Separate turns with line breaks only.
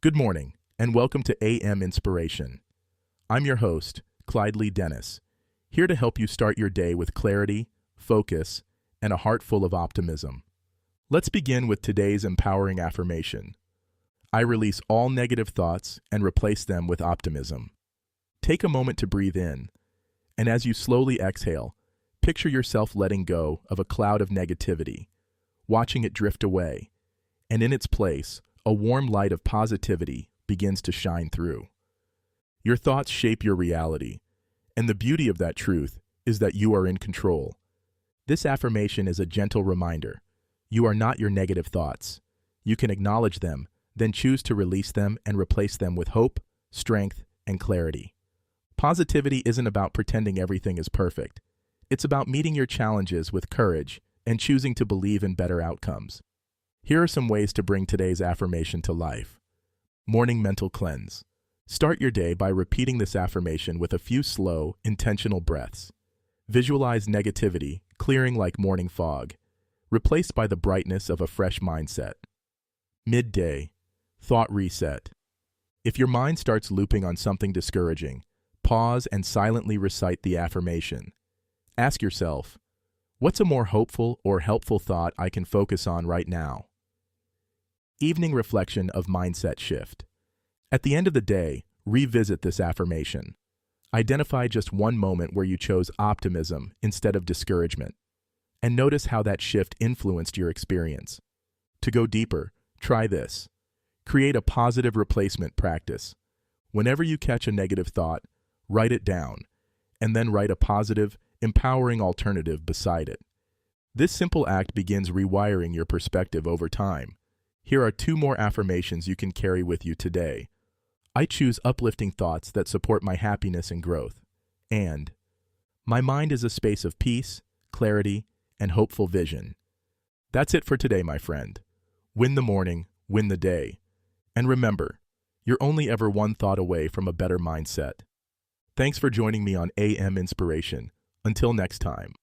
Good morning, and welcome to AM Inspiration. I'm your host, Clyde Lee Dennis, here to help you start your day with clarity, focus, and a heart full of optimism. Let's begin with today's empowering affirmation. I release all negative thoughts and replace them with optimism. Take a moment to breathe in, and as you slowly exhale, picture yourself letting go of a cloud of negativity, watching it drift away, and in its place, a warm light of positivity begins to shine through. Your thoughts shape your reality, and the beauty of that truth is that you are in control. This affirmation is a gentle reminder. You are not your negative thoughts. You can acknowledge them, then choose to release them and replace them with hope, strength, and clarity. Positivity isn't about pretending everything is perfect. It's about meeting your challenges with courage and choosing to believe in better outcomes. Here are some ways to bring today's affirmation to life. Morning mental cleanse. Start your day by repeating this affirmation with a few slow, intentional breaths. Visualize negativity clearing like morning fog, replaced by the brightness of a fresh mindset. Midday. Thought reset. If your mind starts looping on something discouraging, pause and silently recite the affirmation. Ask yourself, what's a more hopeful or helpful thought I can focus on right now? Evening reflection of mindset shift. At the end of the day, revisit this affirmation. Identify just one moment where you chose optimism instead of discouragement, and notice how that shift influenced your experience. To go deeper, try this. Create a positive replacement practice. Whenever you catch a negative thought, write it down, and then write a positive, empowering alternative beside it. This simple act begins rewiring your perspective over time. Here are 2 more affirmations you can carry with you today. I choose uplifting thoughts that support my happiness and growth. And my mind is a space of peace, clarity, and hopeful vision. That's it for today, my friend. Win the morning, win the day. And remember, you're only ever one thought away from a better mindset. Thanks for joining me on AM Inspiration. Until next time.